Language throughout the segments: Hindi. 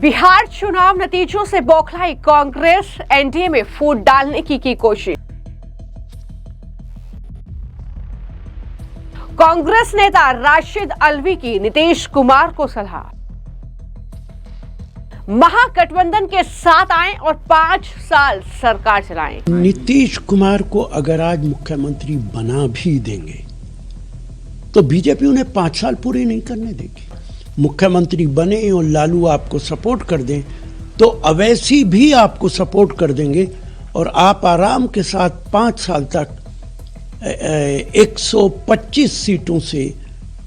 बिहार चुनाव नतीजों से बौखलाई कांग्रेस, एनडीए में फूट डालने की कोशिश। कांग्रेस नेता राशिद अल्वी की नीतीश कुमार को सलाह, महागठबंधन के साथ आएं और 5 साल सरकार चलाएं। नीतीश कुमार को अगर आज मुख्यमंत्री बना भी देंगे तो बीजेपी उन्हें 5 साल पूरे नहीं करने देगी। मुख्यमंत्री बने और लालू आपको सपोर्ट कर दें तो अवैसी भी आपको सपोर्ट कर देंगे और आप आराम के साथ 5 साल तक 125 सीटों से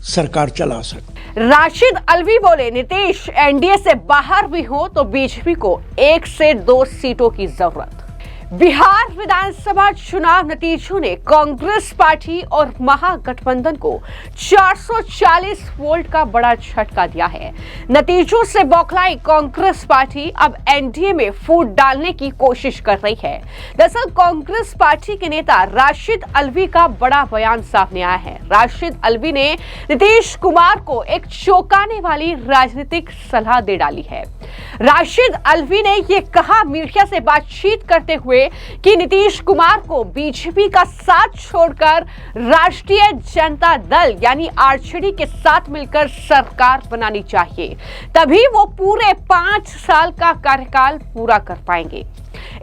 सरकार चला सकते। राशिद अल्वी बोले, नीतीश एनडीए से बाहर भी हो तो बीजेपी को 1 से 2 सीटों की जरूरत। बिहार विधानसभा चुनाव नतीजों ने कांग्रेस पार्टी और महागठबंधन को 440 वोल्ट का बड़ा झटका दिया है। नतीजों से बौखलाई कांग्रेस पार्टी अब एनडीए में फूट डालने की कोशिश कर रही है। दरअसल कांग्रेस पार्टी के नेता राशिद अल्वी का बड़ा बयान सामने आया है। राशिद अल्वी ने नीतीश कुमार को एक चौंकाने वाली राजनीतिक सलाह दे डाली है। राशिद अल्वी ने यह कहा मीडिया से बातचीत करते हुए कि नीतीश कुमार को बीजेपी का साथ छोड़कर राष्ट्रीय जनता दल यानी आरजेडी के साथ मिलकर सरकार बनानी चाहिए, तभी वो पूरे 5 साल का कार्यकाल पूरा कर पाएंगे।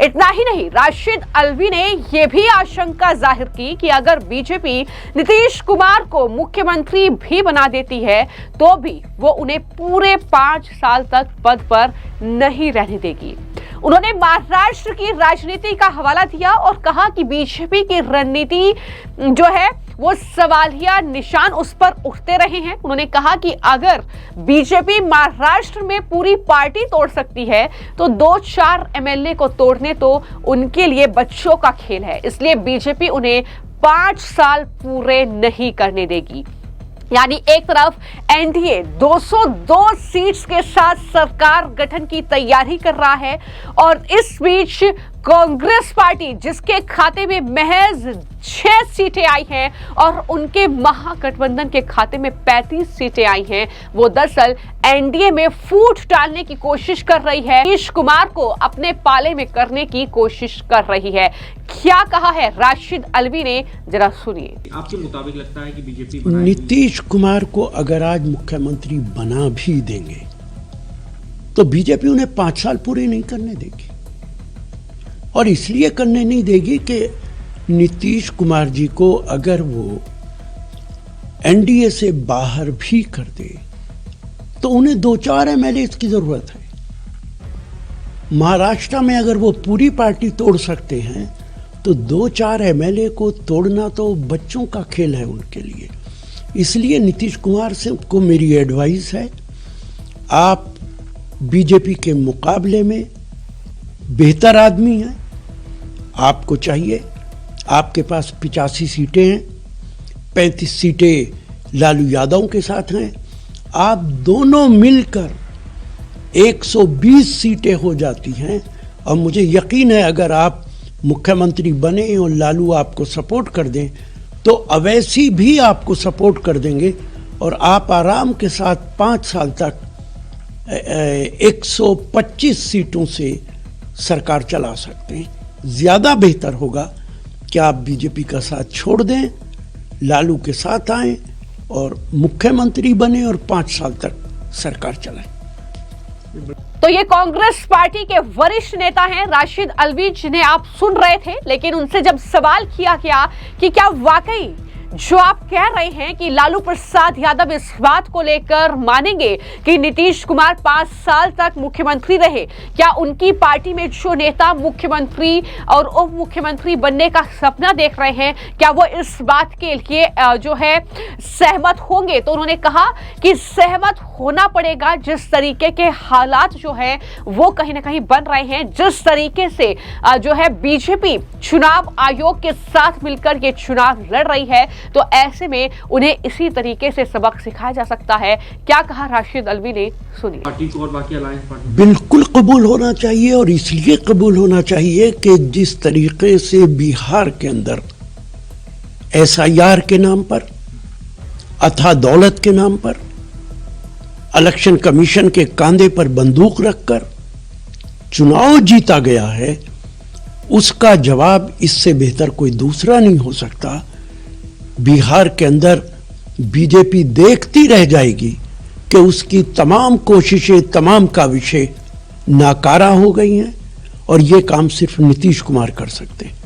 इतना ही नहीं, राशिद अल्वी ने यह भी आशंका जाहिर की कि अगर बीजेपी नीतीश कुमार को मुख्यमंत्री भी बना देती है तो भी वो उन्हें पूरे 5 साल तक पद पर नहीं रहने देगी। उन्होंने महाराष्ट्र की राजनीति का हवाला दिया और कहा कि बीजेपी की रणनीति जो है वो सवालिया निशान उस पर उठते रहे हैं। उन्होंने कहा कि अगर बीजेपी महाराष्ट्र में पूरी पार्टी तोड़ सकती है तो 2-4 एमएलए को तोड़ने तो उनके लिए बच्चों का खेल है, इसलिए बीजेपी उन्हें 5 साल पूरे नहीं करने देगी। यानी एक तरफ एनडीए 202 सीट्स के साथ सरकार गठन की तैयारी कर रहा है और इस बीच कांग्रेस पार्टी जिसके खाते में महज 6 सीटें आई हैं और उनके महागठबंधन के खाते में 35 सीटें आई हैं, वो दरअसल एनडीए में फूट डालने की कोशिश कर रही है। नीतीश कुमार को अपने पाले में करने की कोशिश कर रही है। क्या कहा है राशिद अल्वी ने, जरा सुनिए। आपके मुताबिक लगता है कि बीजेपी नीतीश कुमार को अगर आज मुख्यमंत्री बना भी देंगे तो बीजेपी उन्हें 5 साल पूरे नहीं करने देगी और इसलिए करने नहीं देगी कि नीतीश कुमार जी को अगर वो एनडीए से बाहर भी कर दे तो उन्हें 2-4 एमएलए की जरूरत है। महाराष्ट्र में अगर वो पूरी पार्टी तोड़ सकते हैं तो 2-4 एमएलए को तोड़ना तो बच्चों का खेल है उनके लिए। इसलिए नीतीश कुमार से को मेरी एडवाइस है, आप बीजेपी के मुकाबले में बेहतर आदमी हैं, आपको चाहिए, आपके पास 85 सीटें हैं, 35 सीटें लालू यादव के साथ हैं, आप दोनों मिलकर 120 सीटें हो जाती हैं और मुझे यकीन है अगर आप मुख्यमंत्री बने और लालू आपको सपोर्ट कर दें तो अवैसी भी आपको सपोर्ट कर देंगे और आप आराम के साथ 5 साल तक 125 सीटों से सरकार चला सकते हैं। ज़्यादा बेहतर होगा कि आप बीजेपी का साथ छोड़ दें, लालू के साथ आएं और मुख्यमंत्री बने और 5 साल तक सरकार चलाएं। तो ये कांग्रेस पार्टी के वरिष्ठ नेता हैं राशिद अल्वी, जिन्हें आप सुन रहे थे। लेकिन उनसे जब सवाल किया गया कि क्या वाकई जो आप कह रहे हैं कि लालू प्रसाद यादव इस बात को लेकर मानेंगे कि नीतीश कुमार 5 साल तक मुख्यमंत्री रहे, क्या उनकी पार्टी में जो नेता मुख्यमंत्री और उप मुख्यमंत्री बनने का सपना देख रहे हैं, क्या वो इस बात के लिए जो है सहमत होंगे? तो उन्होंने कहा कि सहमत होना पड़ेगा। जिस तरीके के हालात जो है वो कहीं ना कहीं बन रहे हैं, जिस तरीके से जो है बीजेपी चुनाव आयोग के साथ मिलकर ये चुनाव लड़ रही है, तो ऐसे में उन्हें इसी तरीके से सबक सिखाया जा सकता है। क्या कहा राशिद अल्वी ने, सुनिए। पार्टी को और बाकी अलायंस पार्टी बिल्कुल कबूल होना चाहिए और इसलिए कबूल होना चाहिए कि जिस तरीके से बिहार के अंदर एसआईआर के नाम पर, अथा दौलत के नाम पर इलेक्शन कमीशन के कंधे पर बंदूक रखकर चुनाव जीता गया है, उसका जवाब इससे बेहतर कोई दूसरा नहीं हो सकता। बिहार के अंदर बीजेपी देखती रह जाएगी कि उसकी तमाम कोशिशें, तमाम काविशें नाकारा हो गई हैं और ये काम सिर्फ नीतीश कुमार कर सकते हैं।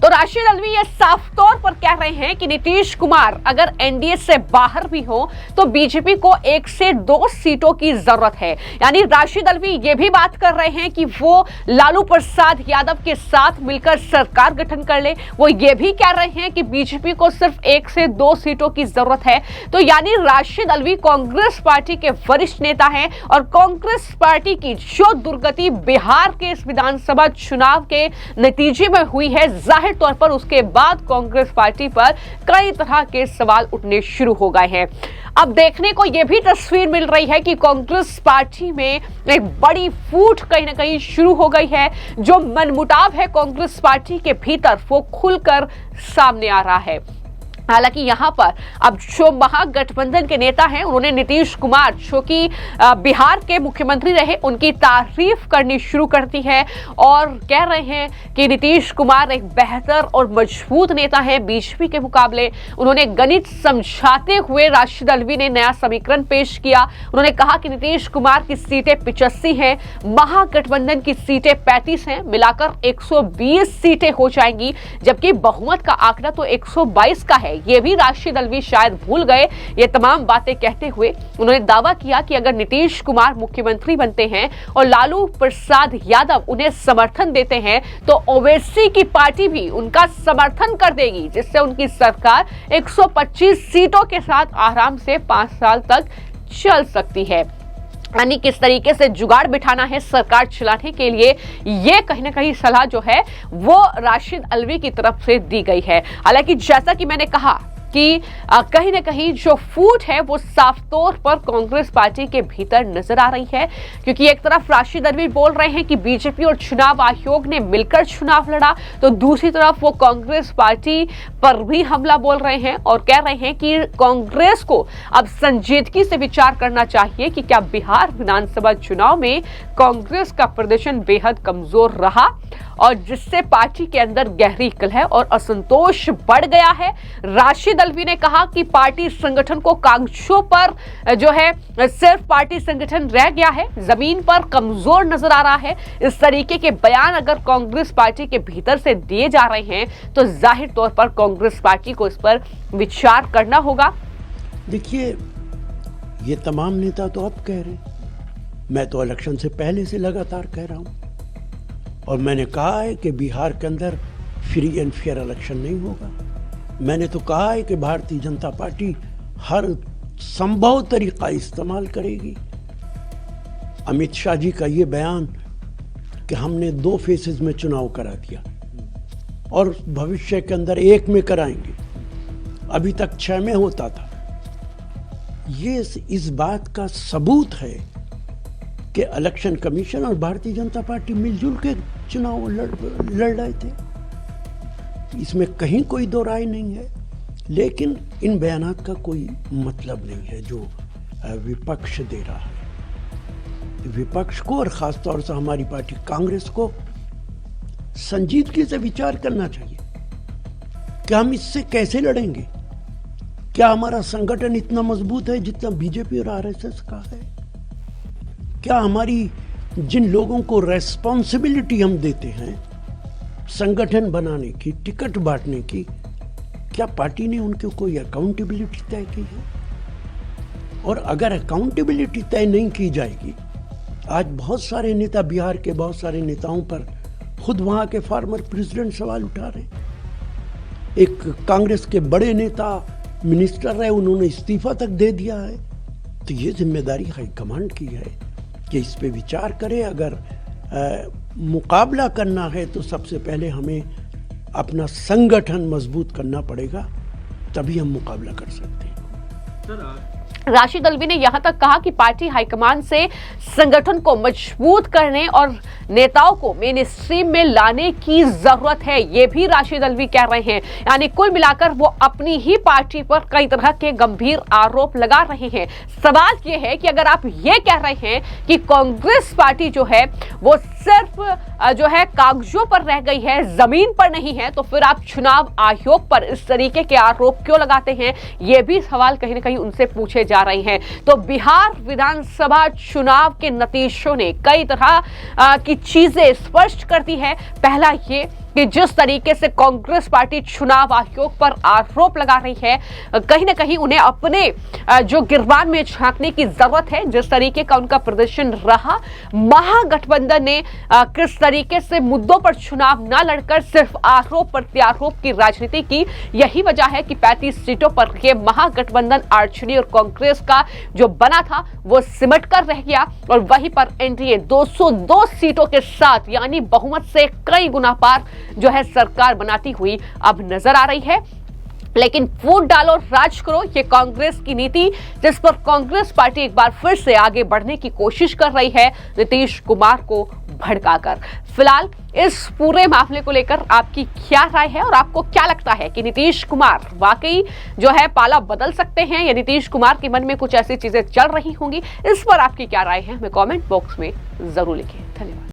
तो राशिद अल्वी ये साफ तौर पर कह रहे हैं कि नीतीश कुमार अगर एनडीए से बाहर भी हो तो बीजेपी को 1 से 2 सीटों की जरूरत है। यानी राशिद अल्वी ये भी बात कर रहे हैं कि वो लालू प्रसाद यादव के साथ मिलकर सरकार गठन कर ले। वो ये भी कह रहे हैं कि बीजेपी को सिर्फ 1 से 2 सीटों की जरूरत है। तो यानी राशिद अल्वी कांग्रेस पार्टी के वरिष्ठ नेता हैं और कांग्रेस पार्टी की जो दुर्गति बिहार के इस विधानसभा चुनाव के नतीजे में हुई है, जाहिर तौर पर उसके बाद कांग्रेस पार्टी पर कई तरह के सवाल उठने शुरू हो गए हैं। अब देखने को यह भी तस्वीर मिल रही है कि कांग्रेस पार्टी में एक बड़ी फूट कहीं ना कहीं शुरू हो गई है। जो मनमुटाव है कांग्रेस पार्टी के भीतर वो खुलकर सामने आ रहा है। हालांकि यहां पर अब जो महागठबंधन के नेता हैं, उन्होंने नीतीश कुमार जो कि बिहार के मुख्यमंत्री रहे, उनकी तारीफ करनी शुरू कर दी है और कह रहे हैं कि नीतीश कुमार एक बेहतर और मजबूत नेता है बीजेपी के मुकाबले। उन्होंने गणित समझाते हुए राशिद अल्वी ने नया समीकरण पेश किया। उन्होंने कहा कि नीतीश कुमार की सीटें 85 हैं, महागठबंधन की सीटें 35 हैं, मिलाकर 120 सीटें हो जाएंगी, जबकि बहुमत का आंकड़ा तो 122 का है। ये भी राशिद अल्वी शायद भूल गए। ये तमाम बातें कहते हुए उन्होंने दावा किया कि अगर नीतीश कुमार मुख्यमंत्री बनते हैं और लालू प्रसाद यादव उन्हें समर्थन देते हैं तो ओवैसी की पार्टी भी उनका समर्थन कर देगी, जिससे उनकी सरकार 125 सीटों के साथ आराम से 5 साल तक चल सकती है। यानी किस तरीके से जुगाड़ बिठाना है सरकार चलाने के लिए, ये कहीं ना कहीं सलाह जो है वो राशिद अल्वी की तरफ से दी गई है। हालांकि जैसा कि मैंने कहा कि कहीं ना कहीं जो फूट है वो साफ तौर पर कांग्रेस पार्टी के भीतर नजर आ रही है, क्योंकि एक तरफ राशिद अल्वी बोल रहे हैं कि बीजेपी और चुनाव आयोग ने मिलकर चुनाव लड़ा, तो दूसरी तरफ वो कांग्रेस पार्टी पर भी हमला बोल रहे हैं और कह रहे हैं कि कांग्रेस को अब संजीदगी से विचार करना चाहिए कि क्या बिहार विधानसभा चुनाव में कांग्रेस का प्रदर्शन बेहद कमजोर रहा और जिससे पार्टी के अंदर गहरी कलह और असंतोष बढ़ गया है। राशिद अल्वी ने कहा कि पार्टी संगठन को कागजों पर जो है सिर्फ पार्टी संगठन रह गया है, जमीन पर कमजोर नजर आ रहा है। इस तरीके के बयान अगर कांग्रेस पार्टी के भीतर से दिए जा रहे हैं तो जाहिर तौर पर कांग्रेस पार्टी को इस पर विचार करना होगा। देखिए, ये तमाम नेता तो अब कह रहे हैं, मैं तो इलेक्शन से पहले से लगातार कह रहा हूं और मैंने कहा है कि बिहार के अंदर फ्री एंड फेयर इलेक्शन नहीं होगा। मैंने तो कहा है कि भारतीय जनता पार्टी हर संभव तरीका इस्तेमाल करेगी। अमित शाह जी का ये बयान कि हमने 2 फेसेस में चुनाव करा दिया और भविष्य के अंदर 1 में कराएंगे, अभी तक 6 में होता था, ये इस बात का सबूत है कि इलेक्शन कमीशन और भारतीय जनता पार्टी मिलजुल के चुनाव लड़ रहे थे। इसमें कहीं कोई दो राय नहीं है, लेकिन इन बयानात का कोई मतलब नहीं है जो विपक्ष दे रहा है। विपक्ष को और खासतौर से हमारी पार्टी कांग्रेस को संजीदगी से विचार करना चाहिए कि हम इससे कैसे लड़ेंगे। क्या हमारा संगठन इतना मजबूत है जितना बीजेपी और आरएसएस का है? क्या हमारी जिन लोगों को रेस्पॉन्सिबिलिटी हम देते हैं संगठन बनाने की, टिकट बांटने की, क्या पार्टी ने उनके कोई अकाउंटेबिलिटी तय की है? और अगर अकाउंटेबिलिटी तय नहीं की जाएगी, आज बहुत सारे नेता, बिहार के बहुत सारे नेताओं पर खुद वहां के फार्मर प्रेसिडेंट सवाल उठा रहे हैं। एक कांग्रेस के बड़े नेता मिनिस्टर रहे, उन्होंने इस्तीफा तक दे दिया है। तो ये जिम्मेदारी हाईकमांड की है कि इस पे विचार करें। अगर मुकाबला करना है तो सबसे पहले हमें अपना संगठन मजबूत करना पड़ेगा, तभी हम मुकाबला कर सकते हैं। सर राशिद अल्वी ने यहां तक कहा कि पार्टी हाईकमान से संगठन को मजबूत करने और नेताओं को मेन स्ट्रीम में लाने की जरूरत है, ये भी राशिद अल्वी कह रहे हैं। यानी कुल मिलाकर वो अपनी ही पार्टी पर कई तरह के गंभीर आरोप लगा रहे हैं। सवाल ये है कि अगर आप ये कह रहे हैं कि कांग्रेस पार्टी जो है वो सिर्फ जो है कागजों पर रह गई है, जमीन पर नहीं है, तो फिर आप चुनाव आयोग पर इस तरीके के आरोप क्यों लगाते हैं? ये भी सवाल कहीं ना कहीं उनसे पूछे जा रहे हैं। तो बिहार विधानसभा चुनाव के नतीजों ने कई तरह की चीजें स्पष्ट कर दी है। पहला ये कि जिस तरीके से कांग्रेस पार्टी चुनाव आयोग पर आरोप लगा रही है, कहीं ना कहीं उन्हें अपने जो गिरबान में झांकने की जरूरत है। जिस तरीके का उनका प्रदर्शन रहा, महागठबंधन ने किस तरीके से मुद्दों पर चुनाव न लड़कर सिर्फ आरोप प्रत्यारोप की राजनीति की, यही वजह है कि 35 सीटों पर यह महागठबंधन आरजेडी और कांग्रेस का जो बना था वो सिमट कर रह गया और वहीं पर एनडीए 202 सीटों के साथ यानी बहुमत से कई गुना पार जो है सरकार बनाती हुई अब नजर आ रही है। लेकिन वोट डालो राज करो, ये कांग्रेस की नीति, जिस पर कांग्रेस पार्टी एक बार फिर से आगे बढ़ने की कोशिश कर रही है नीतीश कुमार को भड़काकर। फिलहाल इस पूरे मामले को लेकर आपकी क्या राय है और आपको क्या लगता है कि नीतीश कुमार वाकई जो है पाला बदल सकते हैं या नीतीश कुमार के मन में कुछ ऐसी चीजें चल रही होंगी? इस पर आपकी क्या राय है हमें कमेंट बॉक्स में जरूर लिखिए। धन्यवाद।